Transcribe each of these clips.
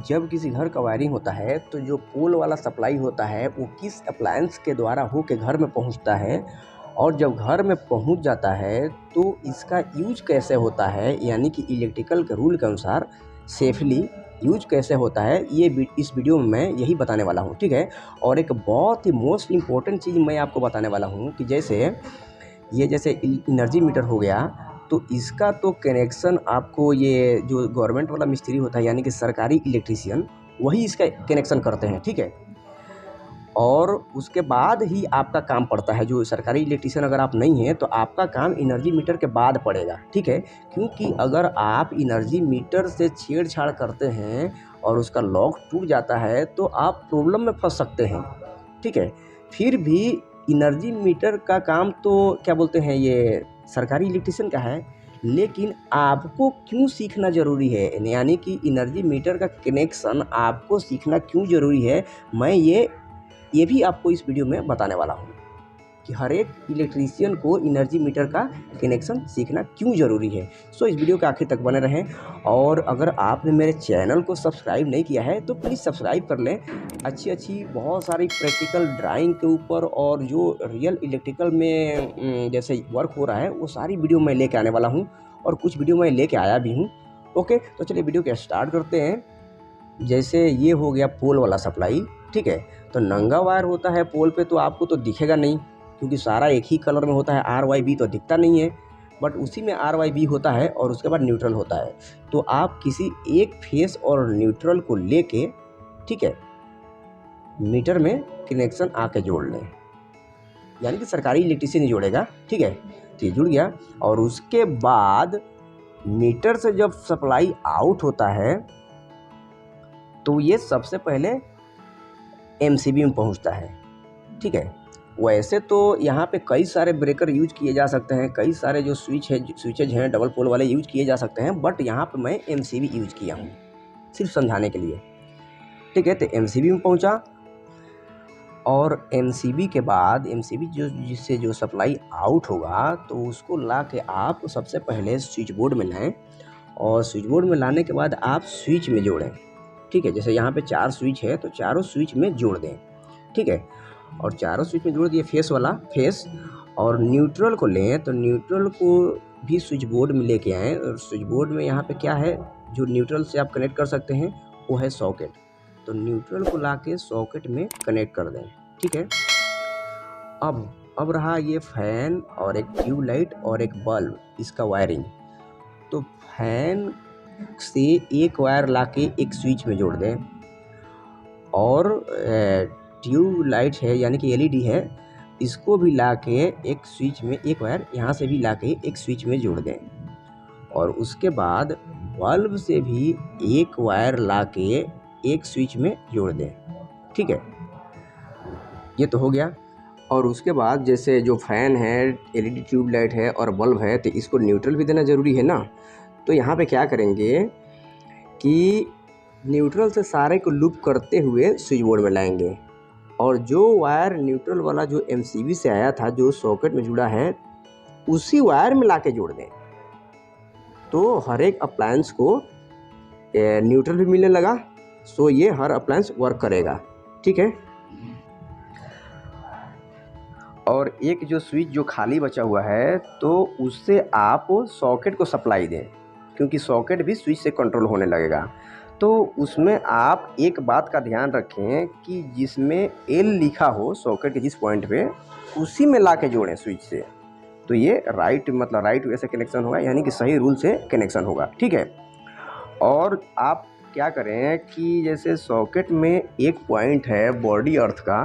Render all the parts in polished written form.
जब किसी घर का वायरिंग होता है तो जो पोल वाला सप्लाई होता है वो किस अप्लायंस के द्वारा होके घर में पहुंचता है, और जब घर में पहुंच जाता है तो इसका यूज कैसे होता है, यानी कि इलेक्ट्रिकल के रूल के अनुसार सेफली यूज कैसे होता है, ये इस वीडियो में मैं यही बताने वाला हूँ। ठीक है। और एक बहुत ही मोस्ट इम्पोर्टेंट चीज़ मैं आपको बताने वाला हूँ कि जैसे एनर्जी मीटर हो गया, तो इसका तो कनेक्शन आपको ये जो गवर्नमेंट वाला मिस्त्री होता है यानी कि सरकारी इलेक्ट्रीशियन, वही इसका कनेक्शन करते हैं। ठीक है। और उसके बाद ही आपका काम पड़ता है। जो सरकारी इलेक्ट्रीशियन अगर आप नहीं हैं तो आपका काम एनर्जी मीटर के बाद पड़ेगा। ठीक है। क्योंकि अगर आप एनर्जी मीटर से छेड़छाड़ करते हैं और उसका लॉक टूट जाता है तो आप प्रॉब्लम में फंस सकते हैं। ठीक है। फिर भी एनर्जी मीटर का काम तो क्या बोलते हैं, ये सरकारी इलेक्ट्रीशियन का है, लेकिन आपको क्यों सीखना ज़रूरी है, यानी कि एनर्जी मीटर का कनेक्शन आपको सीखना क्यों ज़रूरी है, मैं ये भी आपको इस वीडियो में बताने वाला हूँ कि हर एक इलेक्ट्रीशियन को एनर्जी मीटर का कनेक्शन सीखना क्यों ज़रूरी है। सो इस वीडियो के आखिर तक बने रहें। और अगर आपने मेरे चैनल को सब्सक्राइब नहीं किया है तो प्लीज़ सब्सक्राइब कर लें। अच्छी बहुत सारी प्रैक्टिकल ड्राइंग के ऊपर और जो रियल इलेक्ट्रिकल में जैसे वर्क हो रहा है वो सारी वीडियो मैं लेके आने वाला हूँ, और कुछ वीडियो मैं लेके आया भी हूँ। ओके, तो चलिए वीडियो के स्टार्ट करते हैं। जैसे ये हो गया पोल वाला सप्लाई। ठीक है। तो नंगा वायर होता है पोल पे तो आपको तो दिखेगा नहीं, क्योंकि सारा एक ही कलर में होता है, RYB तो दिखता नहीं है। बट उसी में RYB होता है और उसके बाद न्यूट्रल होता है। तो आप किसी एक फेस और न्यूट्रल को लेके, ठीक है, मीटर में कनेक्शन आके जोड़ लें, यानी कि सरकारी इलेक्ट्रीशियन जोड़ेगा। ठीक है। तो ये जुड़ गया, और उसके बाद मीटर से जब सप्लाई आउट होता है तो ये सबसे पहले MCB में पहुंचता है। ठीक है। वैसे तो यहाँ पे कई सारे ब्रेकर यूज किए जा सकते हैं, कई सारे जो स्विचेज हैं डबल पोल वाले यूज किए जा सकते हैं, बट यहाँ पे मैं MCB यूज किया हूँ सिर्फ समझाने के लिए। ठीक है। तो MCB में पहुँचा, और MCB के बाद MCB जिससे जो सप्लाई आउट होगा तो उसको ला के आप सबसे पहले स्विच बोर्ड में लाएँ, और स्विच बोर्ड में लाने के बाद आप स्विच में जोड़ें। ठीक है। जैसे यहाँ पे 4 स्विच है तो चारों स्विच में जोड़ दें। ठीक है। और चारों स्विच में जोड़ दिए, फेस, और न्यूट्रल को लें तो न्यूट्रल को भी स्विच बोर्ड में लेके आएँ, और स्विच बोर्ड में यहाँ पे क्या है जो न्यूट्रल से आप कनेक्ट कर सकते हैं, वो है सॉकेट। तो न्यूट्रल को लाके सॉकेट में कनेक्ट कर दें। ठीक है। अब रहा ये फैन और एक ट्यूबलाइट और एक बल्ब, इसका वायरिंग। तो फैन से एक वायर लाके एक स्विच में जोड़ दें, और ट्यूबलाइट है यानी कि LED है, इसको भी लाके एक स्विच में, एक वायर यहाँ से भी लाके एक स्विच में जोड़ दें, और उसके बाद बल्ब से भी एक वायर लाके एक स्विच में जोड़ दें। ठीक है। ये तो हो गया। और उसके बाद जैसे जो फैन है, LED ट्यूबलाइट है और बल्ब है, तो इसको न्यूट्रल भी देना ज़रूरी है ना। तो यहाँ पे क्या करेंगे कि न्यूट्रल से सारे को लूप करते हुए स्विच बोर्ड में लाएंगे, और जो वायर न्यूट्रल वाला जो MCB से आया था जो सॉकेट में जुड़ा है, उसी वायर में लाके जोड़ दें। तो हर एक अप्लायंस को न्यूट्रल भी मिलने लगा, सो ये हर अप्लायंस वर्क करेगा। ठीक है। और एक जो स्विच जो खाली बचा हुआ है तो उससे आप सॉकेट को सप्लाई दें, क्योंकि सॉकेट भी स्विच से कंट्रोल होने लगेगा। तो उसमें आप एक बात का ध्यान रखें कि जिसमें L लिखा हो सॉकेट के जिस पॉइंट पे, उसी में ला के जोड़ें स्विच से। तो ये राइट वे से कनेक्शन होगा, यानी कि सही रूल से कनेक्शन होगा। ठीक है। और आप क्या करें कि जैसे सॉकेट में एक पॉइंट है बॉडी अर्थ का,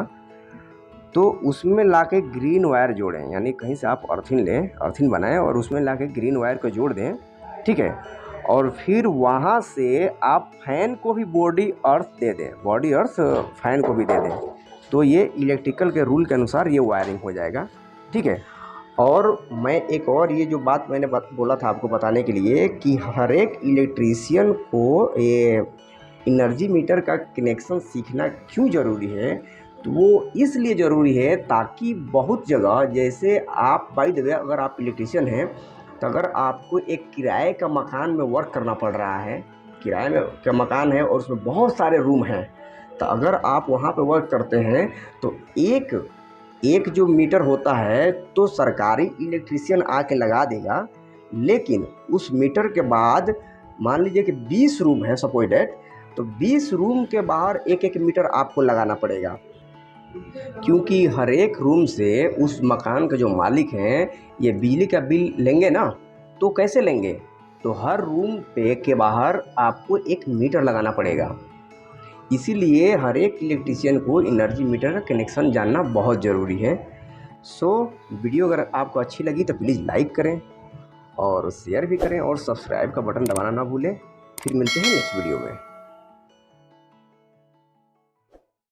तो उसमें लाके ग्रीन वायर जोड़ें, यानी कहीं से आप अर्थिन बनाएं और उसमें लाके ग्रीन वायर को जोड़ दें। ठीक है। और फिर वहाँ से आप फैन को भी बॉडी अर्थ फैन को भी दे दें। तो ये इलेक्ट्रिकल के रूल के अनुसार ये वायरिंग हो जाएगा। ठीक है। और मैं एक और ये जो बात मैंने बोला था आपको बताने के लिए कि हर एक इलेक्ट्रीशियन को ये एनर्जी मीटर का कनेक्शन सीखना क्यों ज़रूरी है, तो वो इसलिए ज़रूरी है ताकि बहुत जगह, जैसे आप बाय द वे अगर आप इलेक्ट्रीशियन हैं तो अगर आपको एक किराए का मकान में वर्क करना पड़ रहा है किराए में का मकान है और उसमें बहुत सारे रूम हैं, तो अगर आप वहाँ पे वर्क करते हैं तो एक जो मीटर होता है तो सरकारी इलेक्ट्रीशियन आके लगा देगा, लेकिन उस मीटर के बाद मान लीजिए कि 20 रूम है सपोज डेट, तो 20 रूम के बाहर एक एक मीटर आपको लगाना पड़ेगा, क्योंकि हर एक रूम से उस मकान के जो मालिक हैं ये बिजली का बिल लेंगे ना। तो कैसे लेंगे? तो हर रूम पे के बाहर आपको एक मीटर लगाना पड़ेगा। इसीलिए हर एक इलेक्ट्रीशियन को एनर्जी मीटर का कनेक्शन जानना बहुत ज़रूरी है। सो वीडियो अगर आपको अच्छी लगी तो प्लीज़ लाइक करें और शेयर भी करें और सब्सक्राइब का बटन दबाना ना भूलें। फिर मिलते हैं नेक्स्ट वीडियो में।